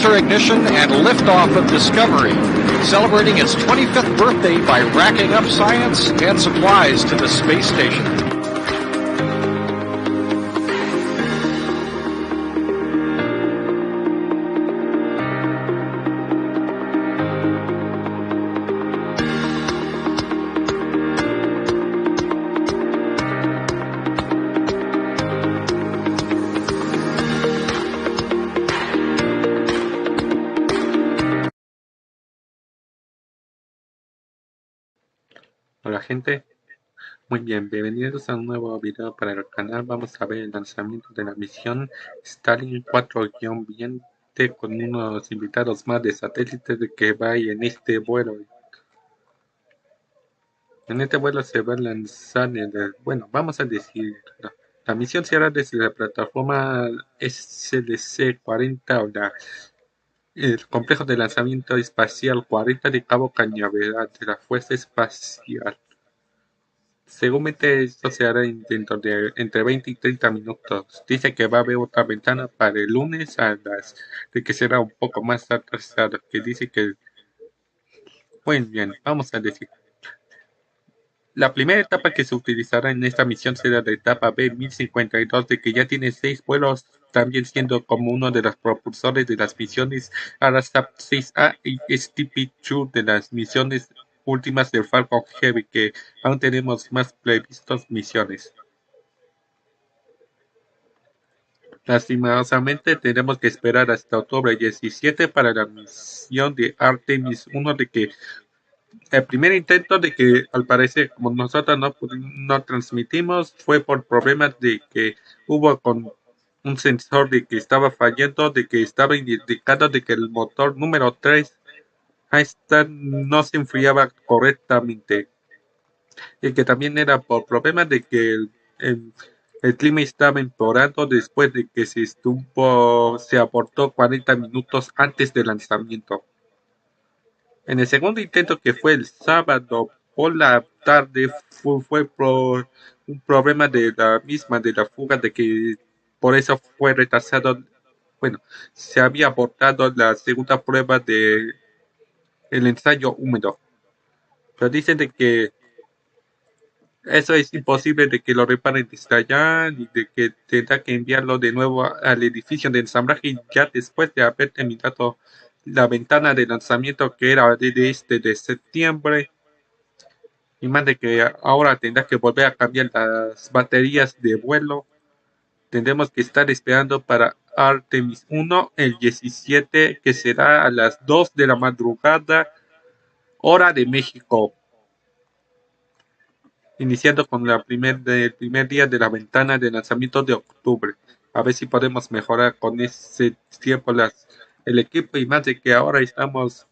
booster ignition and liftoff of Discovery, celebrating its 25th birthday by racking up science and supplies to the space station. Hola gente, muy bien, bienvenidos a un nuevo video para el canal. Vamos a ver el lanzamiento de la misión Starlink 4-20 con unos invitados más de satélites de que va en este vuelo. En este vuelo se va a lanzar, vamos a decir, la misión se hará desde la plataforma SLC-40 o el complejo de lanzamiento espacial 40 de Cabo Cañaveral de la Fuerza Espacial. Seguramente esto se hará dentro de entre 20 y 30 minutos. Dice que va a haber otra ventana para el lunes de que será un poco más atrasado, que dice que, muy bien, vamos a decir. La primera etapa que se utilizará en esta misión será la etapa B-1052, de que ya tiene 6 vuelos, también siendo como uno de los propulsores de las misiones ARASAT-6A y STP-2 de las misiones últimas del Falcon Heavy, que aún tenemos más previstos misiones. Lastimosamente tenemos que esperar hasta octubre 17 para la misión de Artemis 1, de que el primer intento de que al parecer como nosotros no transmitimos fue por problemas de que hubo con un sensor de que estaba fallando, de que estaba indicado de que el motor número 3 esta no se enfriaba correctamente y que también era por problemas de que el clima estaba empeorando después de que se aportó 40 minutos antes del lanzamiento. En el segundo intento, que fue el sábado por la tarde, fue por un problema de la fuga, de que por eso fue retrasado. Bueno, se había abortado la segunda prueba de el ensayo húmedo, pero dicen de que eso es imposible de que lo reparen desde allá y de que tendrá que enviarlo de nuevo al edificio de ensamblaje ya después de haber terminado la ventana de lanzamiento, que era de septiembre, y más de que ahora tendrá que volver a cambiar las baterías de vuelo. Tendremos que estar esperando para Artemis 1 el 17, que será a las 2 de la madrugada, hora de México, iniciando con el primer día de la ventana de lanzamiento de octubre. A ver si podemos mejorar con ese tiempo el equipo, y más de que ahora estamos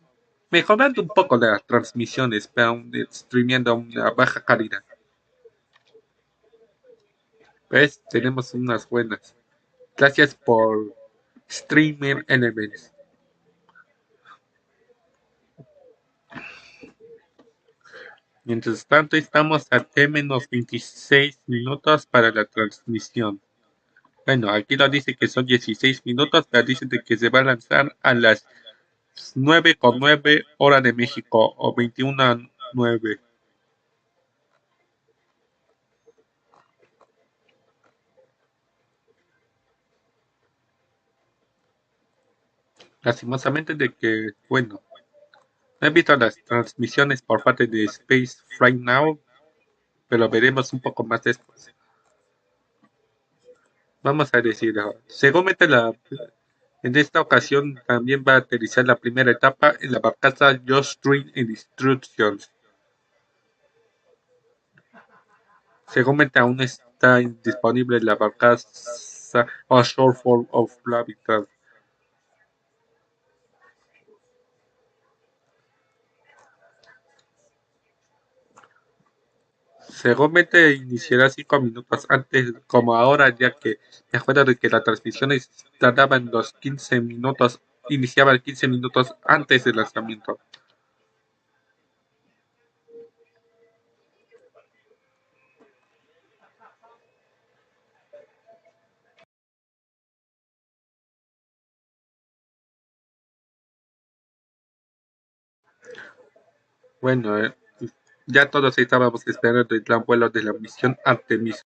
mejorando un poco las transmisiones, pero streameando a una baja calidad. ¿Ves? Tenemos unas buenas. Gracias por Streamer Elements. Mientras tanto, estamos a menos 26 minutos para la transmisión. Bueno, aquí lo dice que son 16 minutos, pero dice que se va a lanzar a las 9:09 hora de México o 21:09. Lastimosamente de que, bueno, no he visto las transmisiones por parte de Space Flight Now, pero veremos un poco más después. Vamos a decir, seguramente en esta ocasión también va a aterrizar la primera etapa en la barcaza Just Stream Instructions. Seguramente aún está disponible la barcaza Offshore Fall of Habitat. Seguramente iniciará 5 minutos antes, como ahora, ya que me acuerdo de que la transmisión tardaban los 15 minutos, iniciaba 15 minutos antes del lanzamiento. Bueno, ya todos estábamos esperando el gran vuelo de la misión Artemis,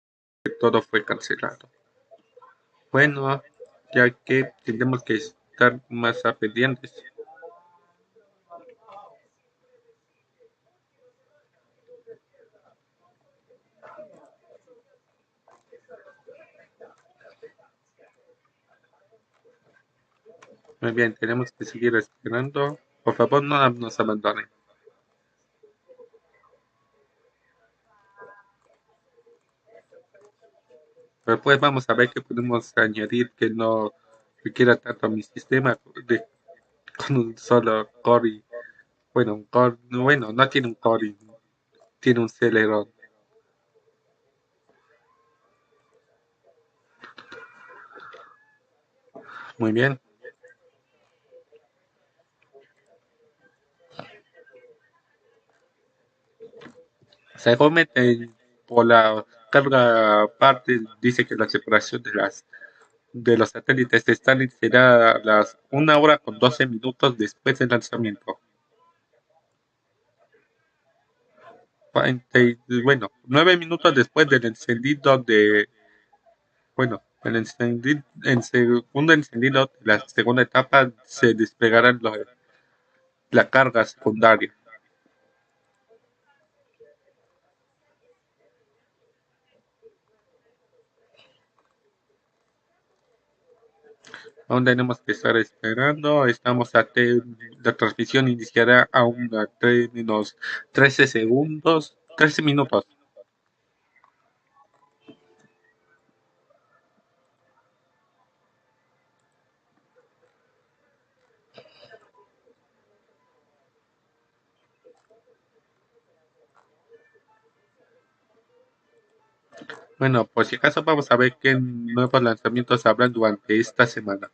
que todo fue cancelado. Bueno, ya que tenemos que estar más a pendientes. Muy bien, tenemos que seguir esperando. Por favor, no nos abandonen. Después vamos a ver qué podemos añadir que no requiera tanto mi sistema con un solo core. Bueno, un core, bueno, no tiene un core, tiene un celerón. Muy bien. Según por la carga parte, dice que la separación de los satélites de Starlink será a las 1 hora con 12 minutos después del lanzamiento. Bueno, 9 minutos después del encendido bueno, en segundo encendido de la segunda etapa se desplegará la carga secundaria. Aún tenemos que estar esperando. La transmisión iniciará aún a unos 13 segundos, 13 minutos. Bueno, por si acaso vamos a ver qué nuevos lanzamientos habrán durante esta semana.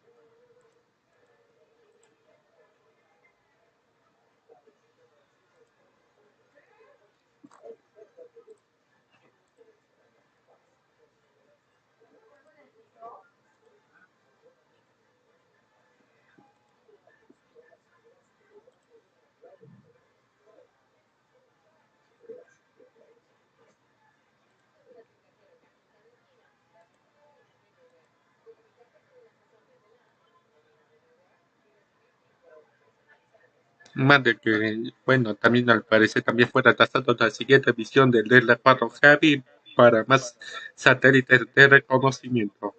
Más de que, bueno, también al parecer también fue retrasado la siguiente misión del L4 Heavy para más satélites de reconocimiento.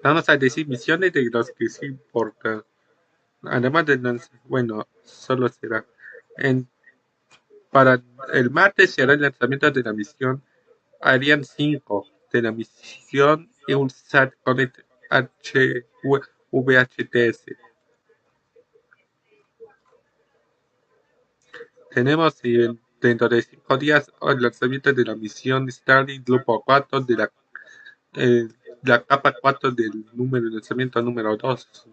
Vamos a decir misiones de los que sí importan. Además de, bueno, solo será. En, para el martes será el lanzamiento de la misión Ariane 5 de la misión EULSAT Connect VHTS. Tenemos dentro de 5 días el lanzamiento de la misión Starlink Grupo 4 de eh, la capa 4 del lanzamiento número 2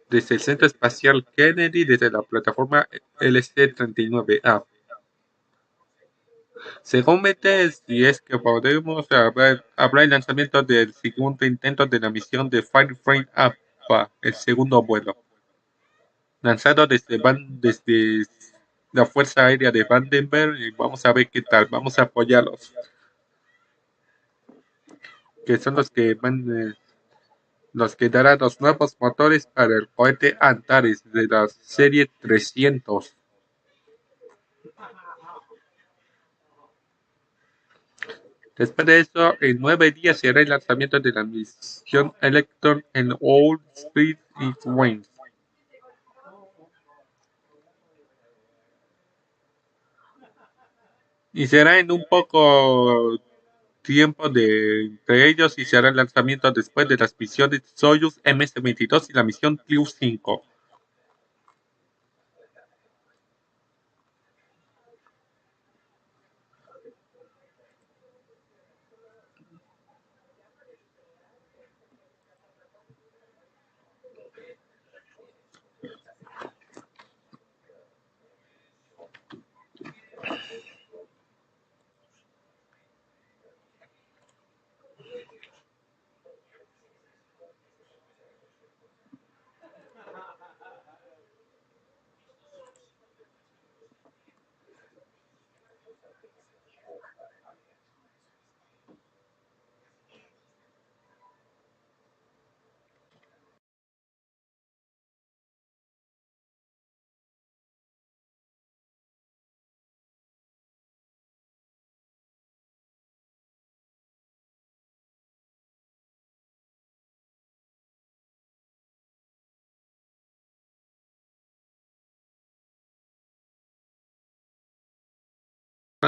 desde el Centro Espacial Kennedy desde la plataforma LC-39A. Según metes, si es que podemos, habrá el lanzamiento del segundo intento de la misión de Firefly APA, el segundo vuelo, lanzado desde la Fuerza Aérea de Vandenberg, y vamos a ver qué tal, vamos a apoyarlos, que son los que darán los nuevos motores para el cohete Antares de la serie 300. Después de eso, en 9 días será el lanzamiento de la misión Electron en All Speed y Wings. Y será en un poco tiempo entre ellos y se hará el lanzamiento después de las misiones Soyuz MS-22 y la misión Plus-5.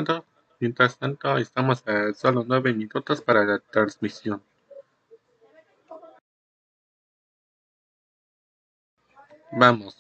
tanto, estamos a solo 9 minutos para la transmisión. Vamos.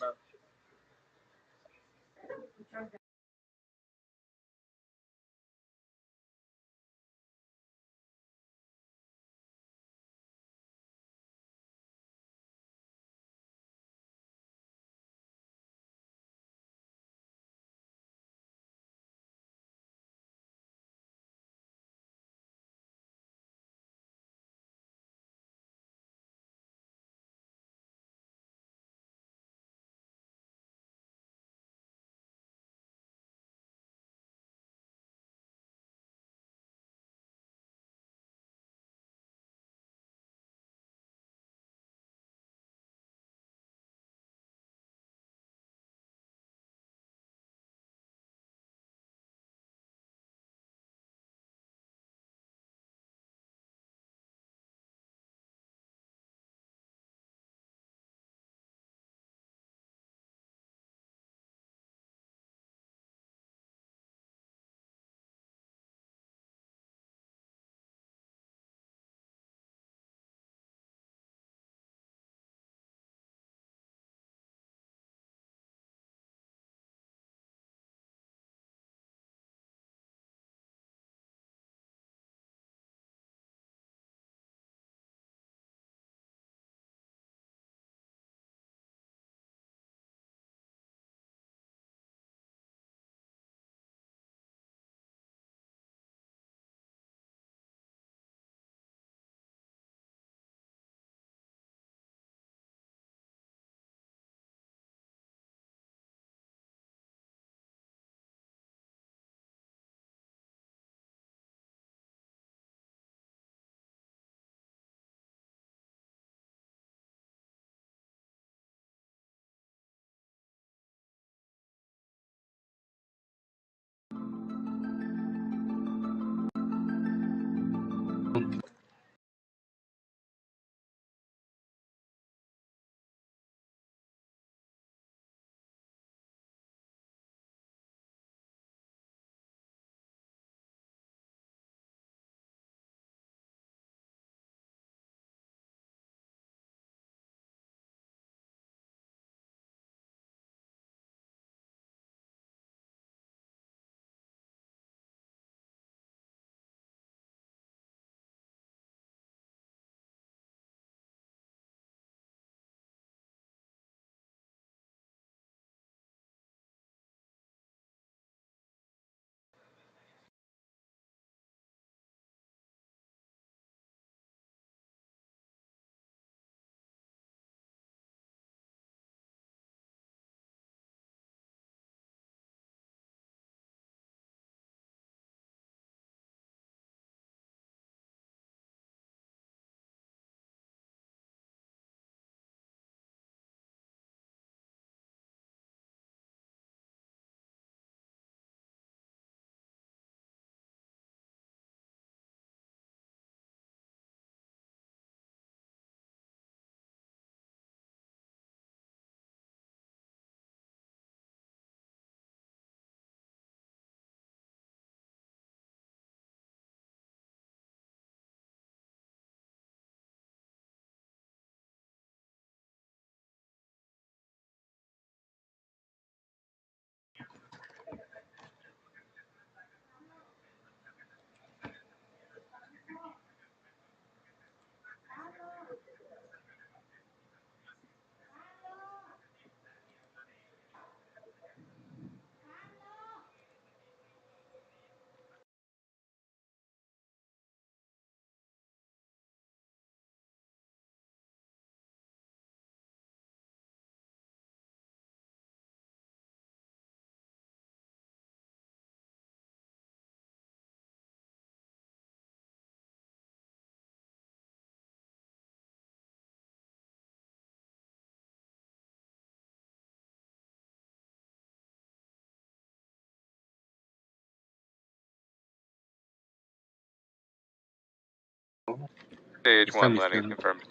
Stage 1 landing confirmed.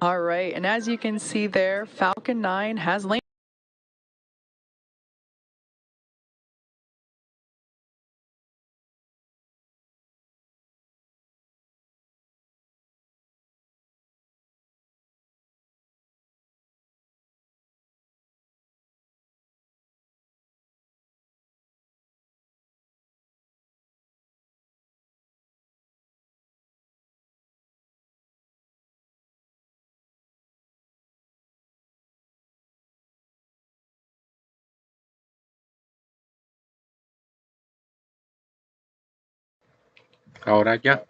All right, and as you can see there, Falcon 9 has landed. Ahora ya.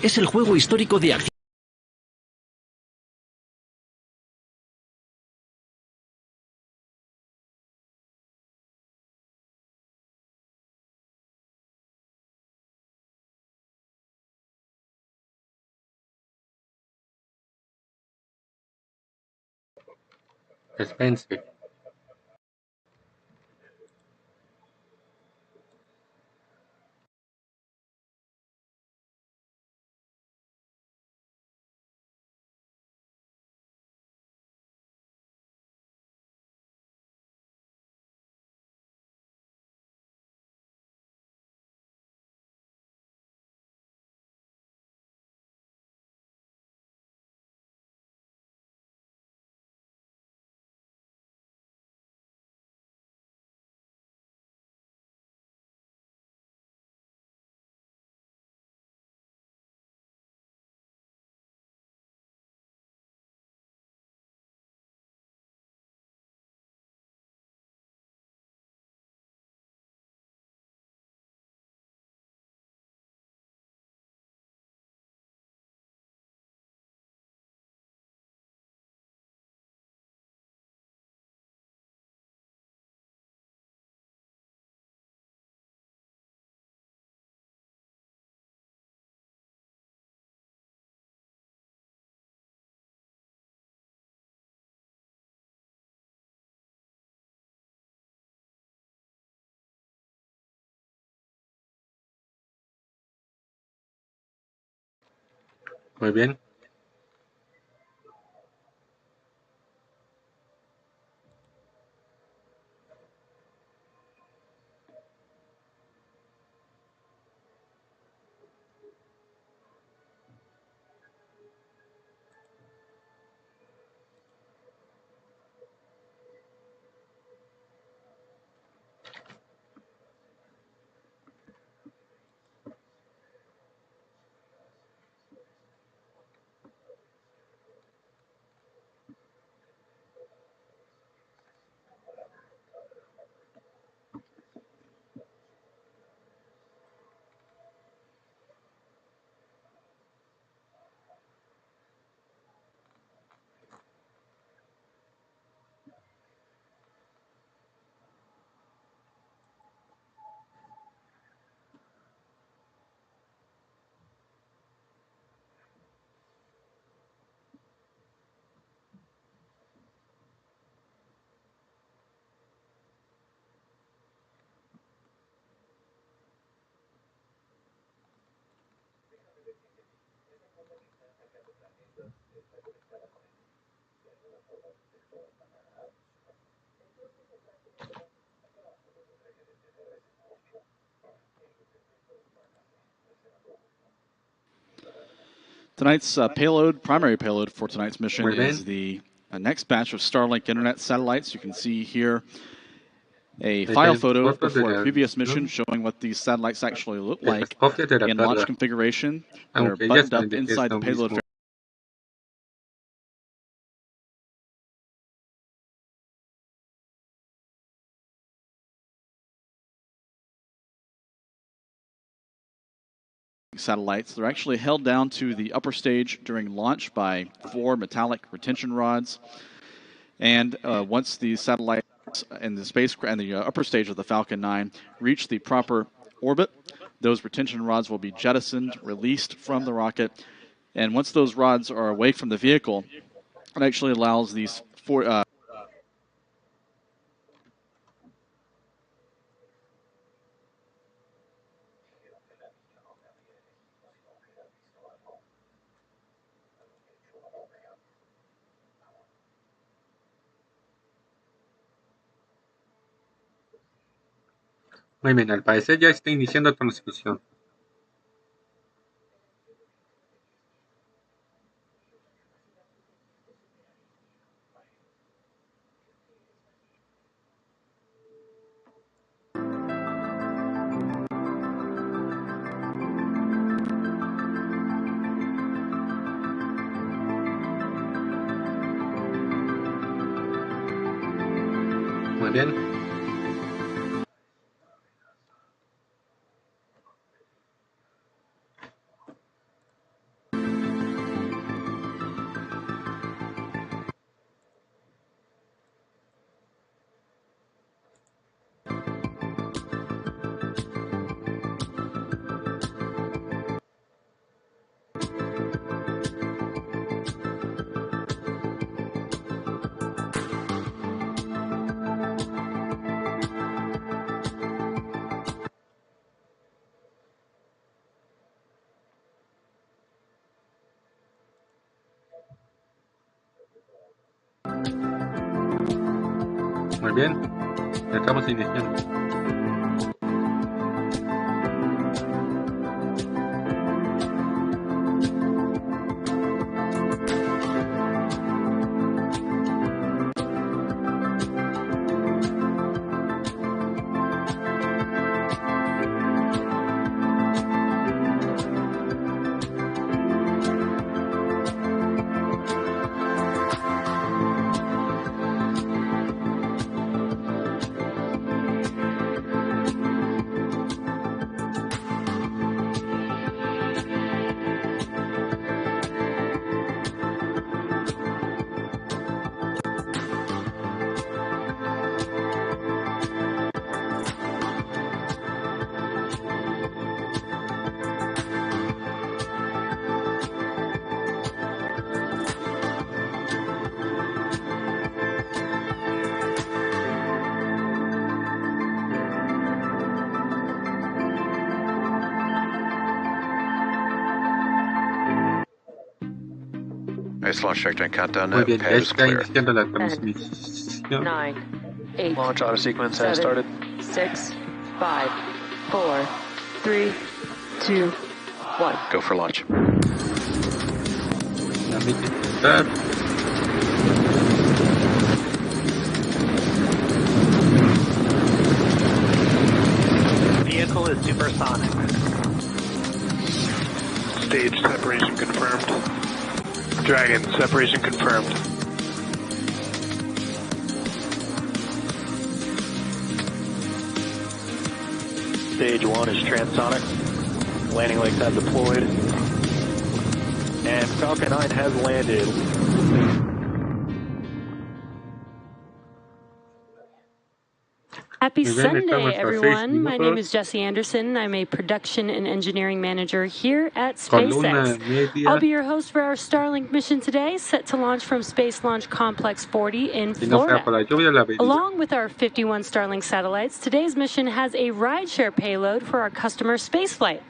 Es el juego histórico de acción. Dispense. Muy bien. Tonight's primary payload for tonight's mission is the next batch of Starlink internet satellites. You can see here a file photo before a previous mission showing what these satellites actually look like in launch configuration. They're buttoned up inside the payload satellites. They're actually held down to the upper stage during launch by 4 metallic retention rods. And once the satellites and the spacecraft and the upper stage of the Falcon 9 reach the proper orbit, those retention rods will be jettisoned, released from the rocket. And once those rods are away from the vehicle, it actually allows these 4 Muy bien, al parecer ya está iniciando transmisión. Muy bien. Muy bien, estamos iniciando. Nice launch trajectory and countdown. Muy bien, ya Pad is está clear. iniciando la transmisión. 9, 8, Launch auto sequence has 7, started. 6, 5, 4, 3, 2, 1. Go for launch. Permite empezar. Vehicle is supersonic. Stage separation confirmed. Dragon, separation confirmed. Stage 1 is transonic. Landing legs have deployed. And Falcon 9 has landed. Happy Muy bien, Sunday, estamos a 6 everyone. My name minutos. is Jessie Anderson. I'm a production and engineering manager here at Con luna SpaceX. media. I'll be your host for our Starlink mission today, set to launch from Space Launch Complex 40 in Si no fuera por Florida. la lluvia, la vería. Along with our 51 Starlink satellites, today's mission has a rideshare payload for our customer spaceflight.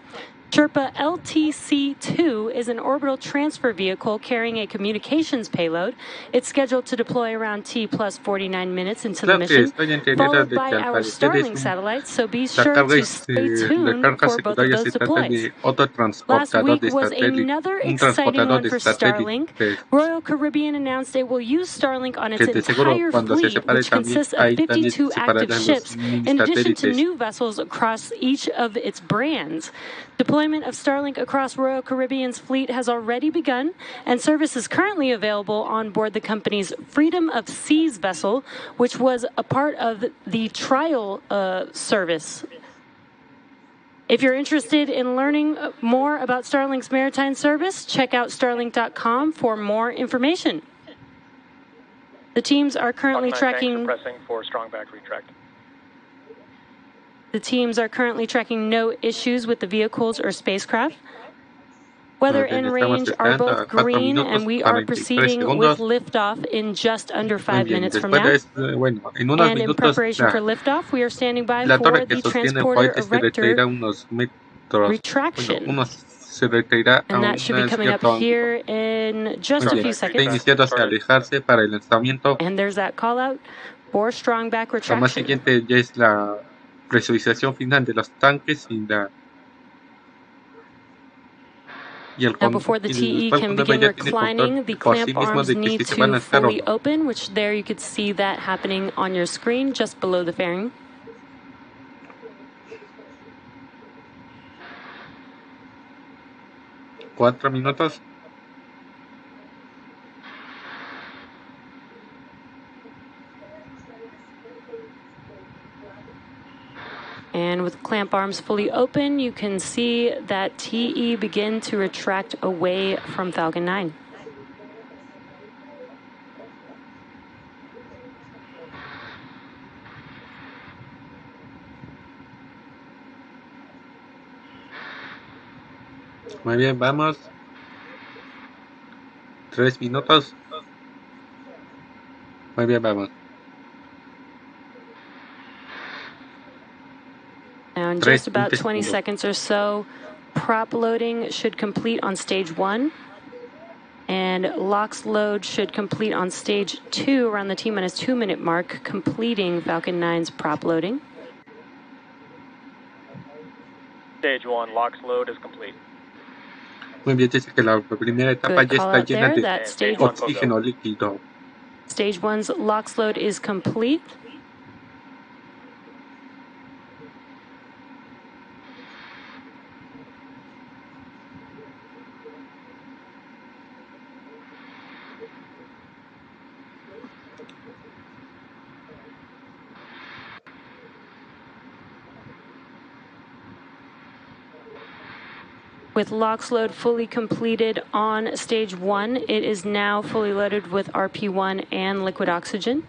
Sherpa LTC-2 is an orbital transfer vehicle carrying a communications payload. It's scheduled to deploy around T plus 49 minutes into the Claro que mission, estoy entendiendo followed de by que al our parecer es Starlink satellites, so be la sure carga to stay la tuned carga for both of secundaria those se trata deploys. de otro Last transportador week de was satélite, another un exciting transportador one de for Starlink. satélites Royal Caribbean announced it will use Starlink on its que de seguro entire cuando se fleet, separe which también consists of ahí también 52 se active separarán los ships, mini in addition to satélites. new vessels across each of its brands. Deployment of Starlink across Royal Caribbean's fleet has already begun, and service is currently available on board the company's Freedom of Seas vessel, which was a part of the trial service. If you're interested in learning more about Starlink's maritime service, check out starlink.com for more information. The teams are currently tracking. For strong back retract. The teams are currently tracking no issues with the vehicles or spacecraft. Weather and range are both green, and we are proceeding with liftoff in just under 5 minutes from now. And in preparation for liftoff, we are standing by la for torre que the sostiene el transporter cohete se retraerá erector unos metros. retraction. Bueno, se retraerá a And that should be coming up cierto here in just a ángulo. few Está seconds. iniciándose a alejarse para el lanzamiento. And there's that call out for strong back Lo más retraction. siguiente ya es la presurización final de los tanques y el Now, before the TE can begin reclining, the clamp arms need to fully open, which there you could see that happening on your screen just below the fairing. ¿4 minutos? And with clamp arms fully open, you can see that TE begin to retract away from Falcon 9. Muy bien, vamos. 3 minutos. Muy bien, vamos. Now, in just about 20 seconds or so, prop loading should complete on stage 1, and LOX load should complete on stage 2 around the T-minus 2 minute mark, completing Falcon 9's prop loading. Stage 1, LOX load is complete. Muy bien, dice que la primera etapa ya está llena de oxígeno líquido. Stage 1's LOX load is complete. With LOX load fully completed on stage 1, it is now fully loaded with RP1 and liquid oxygen.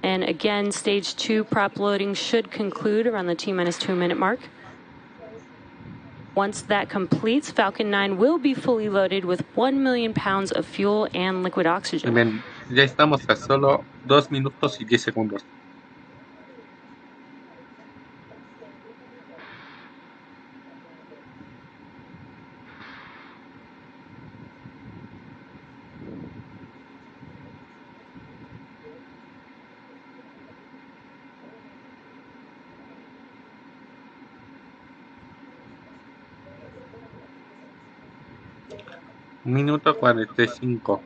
And again, stage 2 prop loading should conclude around the T-minus 2 minute mark. Once that completes, Falcon 9 will be fully loaded with 1 million pounds of fuel and liquid oxygen. Bien, ya estamos a solo 2 minutos y 10 segundos. Minuto 45.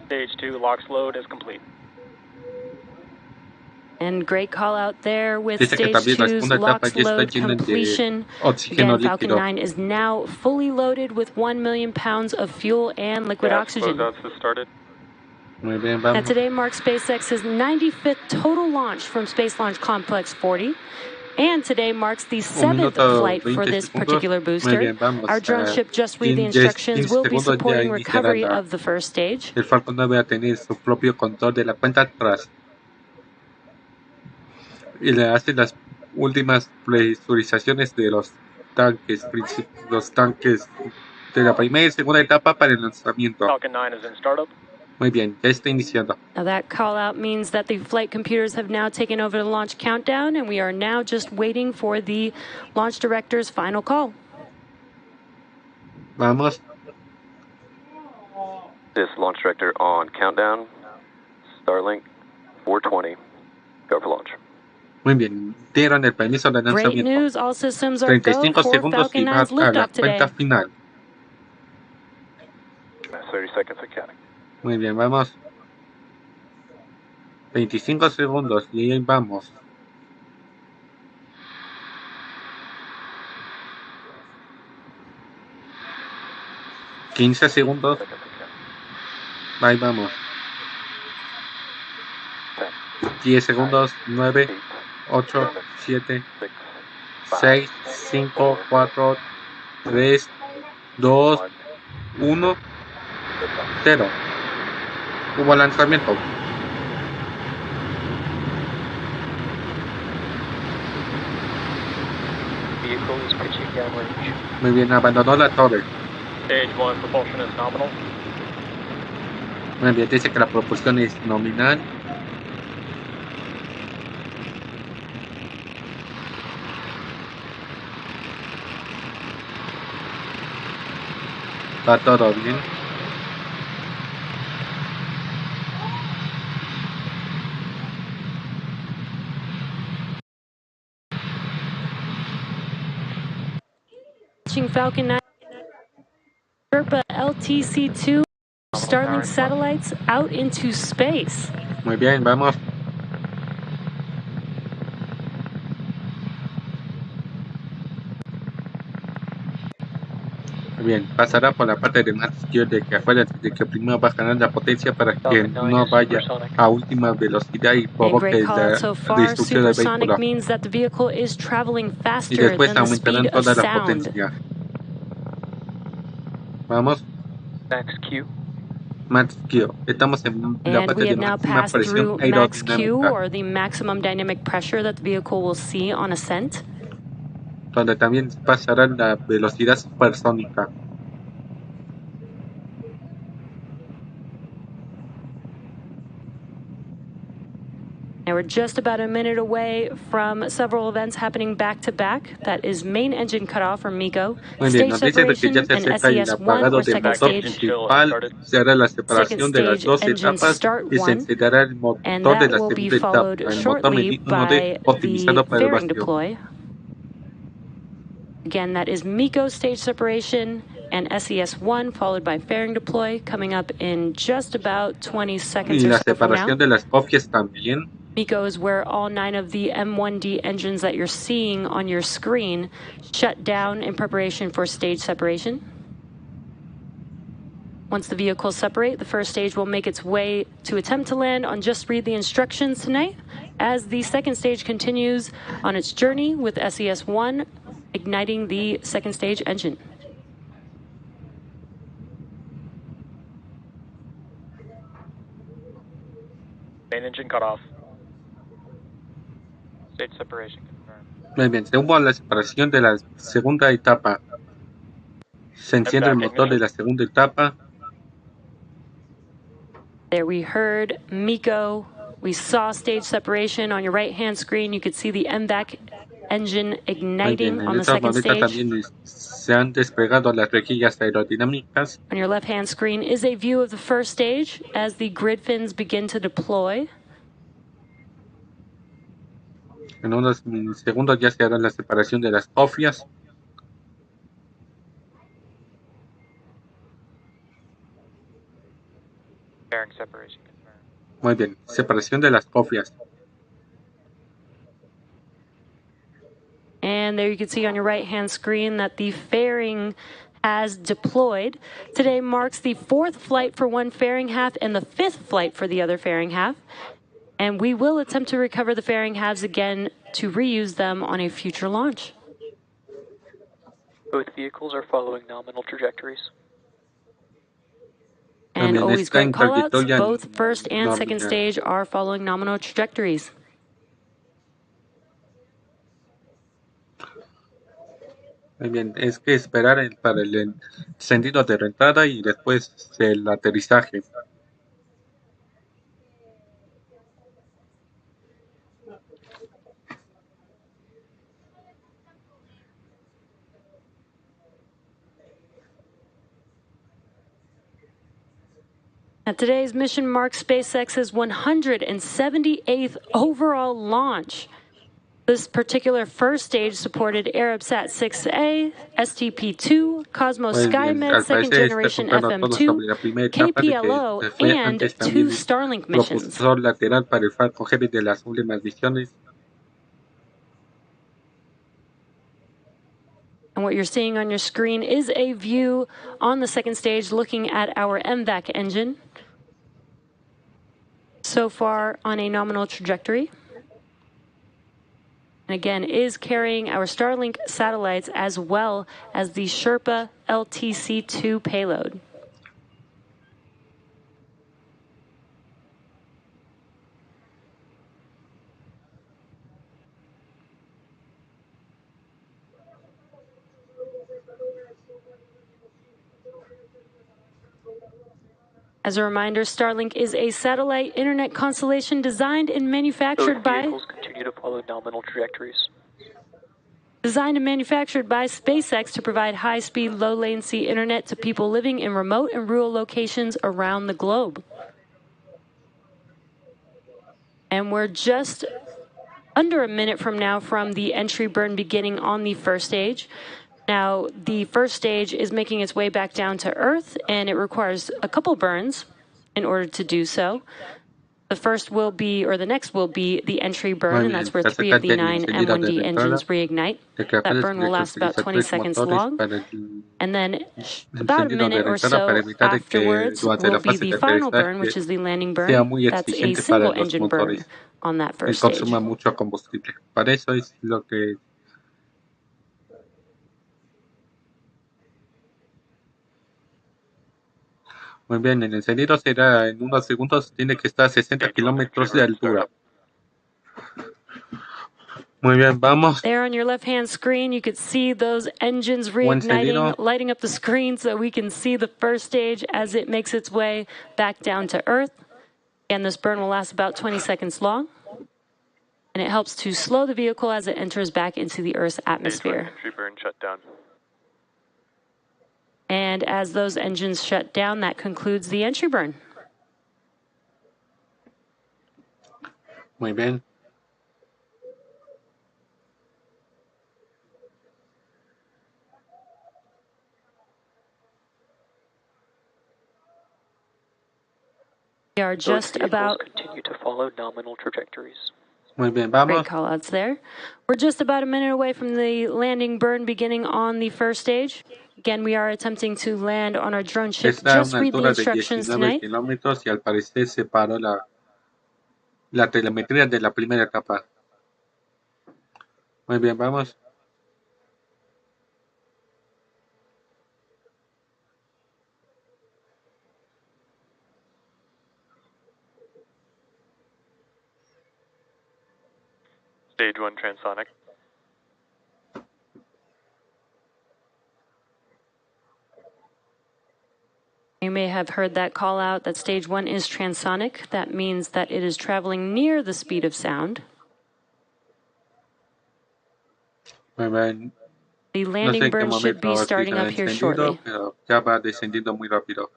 Stage 2, LOX load is complete. And great call out there with stage 2's LOX load completion. Again, Falcon 9 is now fully loaded with 1 million pounds of fuel and liquid oxygen. Now today marks SpaceX's 95th total launch from Space Launch Complex 40. And today marks the 7th flight for this particular booster. Our drone ship just read the instructions. Will be supporting recovery of the first stage. El Falcon 9 va a tener su propio control de la cuenta atrás. Y le hace las últimas presurizaciones de los tanques de la primera y segunda etapa para el lanzamiento. Falcon 9 is in startup. Muy bien, ya está iniciando. Now that call out means that the flight computers have now taken over the launch countdown, and we are now just waiting for the launch director's final call. Vamos. This launch director on countdown. Starlink 420. Go for launch. Muy bien, dieron el permiso de lanzamiento. Great news, all systems are go 35 for segundos y Falcon va 9's a la liftoff today. cuenta final. 30 seconds and counting. Muy bien, vamos. 25 segundos y ahí vamos. ¿15 segundos? Ahí vamos. 10 segundos. 9, 8, 7, 6, 5, 4, 3, 2, 1, 0. Hubo lanzamiento. Muy bien, abandonó la torre. Stage 1 propulsion is nominal. Muy bien, dice que la propulsión es nominal. Va todo bien. launching Falcon 9 Sherpa LTC-2 Starlink satellites out into space. Muy bien, vamos. Muy bien, pasará por la parte de más izquierda, de que acuérdense de que primero va a ganar la potencia para que no vaya a última velocidad y And provoque great call out la so far. destrucción del Supersonic vehículo. means that the vehicle is traveling Y faster después than the aumentarán speed of toda la sound. potencia. Vamos. Max Q. Max Q. Estamos en la And parte we de have now máxima passed presión through max Q, aerodinámica, or the maximum dynamic pressure that the vehicle will see on ascent. donde también pasará la velocidad supersónica. And we're just about a minute away from several events happening back to back. That is main engine cutoff for MECO, Muy bien, stage nos dice de que separation, ya se and acerca el SES-1 apagado or del second motor stage. principal, se hará la separación de las Second dos stage engine etapas start y se 1, encenderá el and motor de that la will be segunda etapa, followed el motor shortly 1D by optimizado the para el fairing vacío. deploy. Again, that is MECO stage separation and SES-1 followed by fairing deploy coming up in just about 20 seconds Y or la so from now. separación de las copias también. MECO is where all 9 of the M1D engines that you're seeing on your screen shut down in preparation for stage separation. Once the vehicles separate, the first stage will make its way to attempt to land on Just Read the Instructions tonight, as the second stage continues on its journey with SES-1 igniting the second stage engine. Main engine cut off. Stage separation confirmed. Muy bien, según la separación de la segunda etapa, se enciende el motor de la segunda etapa. There we heard MECO. We saw stage separation on your right-hand screen. You could see the MVAC engine Muy igniting bien, on en the estos second momentos stage. también se han desplegado las rejillas aerodinámicas. On your left-hand screen is a view of the first stage as the grid fins begin to deploy. En unos segundos ya se hará la separación de las cofias. Fairing separation confirmed. Muy bien, separación de las cofias. And there you can see on your right-hand screen that the fairing has deployed. Today marks the 4th flight for one fairing half and the 5th flight for the other fairing half. And we will attempt to recover the fairing halves again to reuse them on a future launch. Both vehicles are following nominal trajectories. And También always está en great callouts. trayectoria Both first and second nominal. stage are following nominal trajectories. Muy bien, es que esperar para el encendido de reentrada y después el aterrizaje. Now, today's mission marks SpaceX's 178th overall launch. This particular first stage supported Arabsat 6A, STP-2, Cosmos Muy bien, SkyMed, al second parecer está generation contando todo sobre FM2, la primera etapa de KPLO, que fue and antes 2 también Starlink missions. propulsor lateral para el Falcon Heavy de las últimas misiones. And what you're seeing on your screen is a view on the second stage looking at our MVAC engine. So far on a nominal trajectory. And again, is carrying our Starlink satellites as well as the Sherpa LTC-2 payload. As a reminder, Starlink is a satellite internet constellation designed and manufactured Both by vehicles continue to follow nominal trajectories. Designed and manufactured by SpaceX to provide high-speed, low-latency internet to people living in remote and rural locations around the globe. And we're just under a minute from now from the entry burn beginning on the first stage. Now, the first stage is making its way back down to Earth, and it requires a couple burns in order to do so. The first will be, or the next will be the entry burn, and that's where 3 of the 9 M1D engines reignite. That burn will last about 20 seconds long, and then about a minute or so afterwards will be the final burn, which is the landing burn. That's a single engine burn on that first stage. Consuma mucho combustible. Para eso es lo que muy bien, el encendido será en unos segundos, tiene que estar a 60 kilómetros de altura. Muy bien, vamos. There on your left-hand screen, you could see those engines reigniting, lighting up the screen so we can see the first stage as it makes its way back down to Earth. And this burn will last about 20 seconds long. And it helps to slow the vehicle as it enters back into the Earth's atmosphere. Entry burn shut down. And as those engines shut down, that concludes the entry burn. Muy bien. We are just about... Continue to follow nominal trajectories. Muy bien, vamos. Great call-outs there. We're just about a minute away from the landing burn beginning on the first stage. Again, we are attempting to land on our drone ship. Just read the instructions tonight. Kilómetros y al parecer se paró la telemetría de la primera etapa. Muy bien, vamos. Stage 1 transonic. You may have heard that call out that stage 1 is transonic. That means that it is traveling near the speed of sound. Muy bien. The landing burn should be starting up here shortly. Pero ya va descendiendo muy rápido.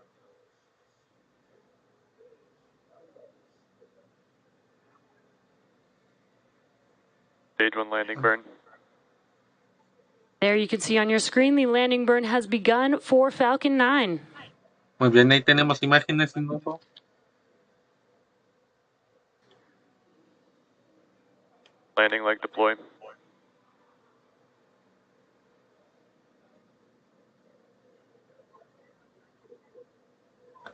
Stage 1 landing burn. There you can see on your screen the landing burn has begun for Falcon 9. Muy bien, ahí tenemos imágenes de nuevo. Landing leg deploy.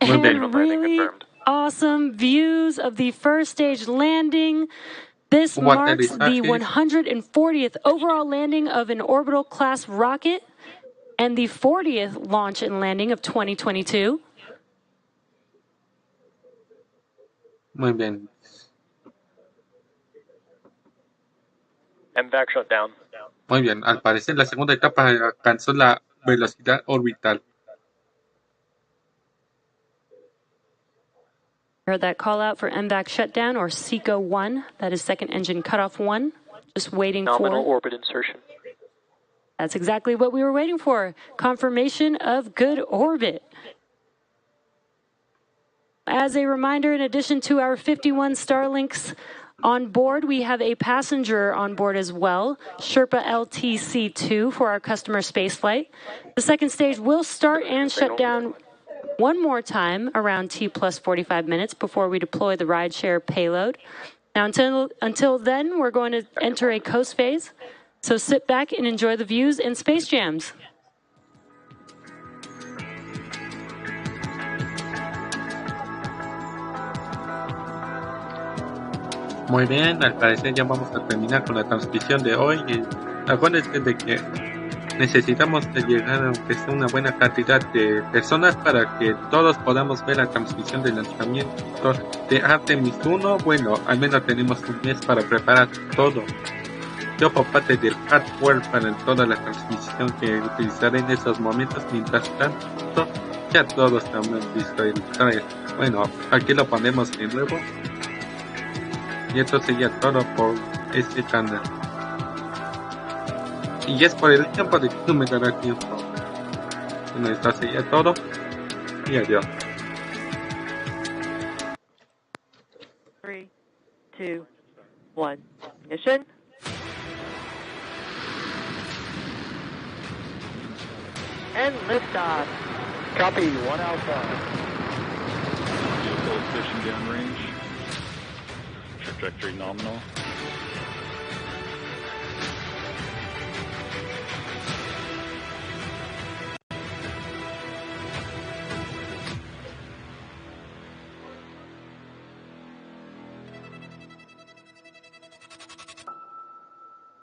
And really awesome views of the first stage landing. This marks the 140th overall landing of an orbital class rocket and the 40th launch and landing of 2022. Muy bien. MVAC shut down. Muy bien, al parecer la segunda etapa alcanzó la velocidad orbital. Heard that call out for MVAC shutdown or SECO 1. That is second engine cutoff 1. Just waiting for nominal orbit insertion. That's exactly what we were waiting for. Confirmation of good orbit. As a reminder, in addition to our 51 Starlinks on board, we have a passenger on board as well, Sherpa LTC-2 for our customer spaceflight. The second stage will start and shut down one more time around T plus 45 minutes before we deploy the rideshare payload. Now, until then, we're going to enter a coast phase. So sit back and enjoy the views and space jams. Muy bien, al parecer ya vamos a terminar con la transmisión de hoy. Y acuérdense de que necesitamos llegar a que sea una buena cantidad de personas para que todos podamos ver la transmisión del lanzamiento de Artemis 1. Bueno, al menos tenemos un mes para preparar todo. Yo por parte del hardware para toda la transmisión que utilizaré en esos momentos. Mientras tanto, ya todos han visto el trailer. Bueno, aquí lo ponemos de nuevo. Y esto sería todo por este canal. Y es por el tiempo de que no me dará tiempo. Bueno, esto sería todo. Y adiós. 3, 2, 1. Ignition. and liftoff. Copy, 1 Alpha. Vehicle pushing downrange. Trajectory nominal.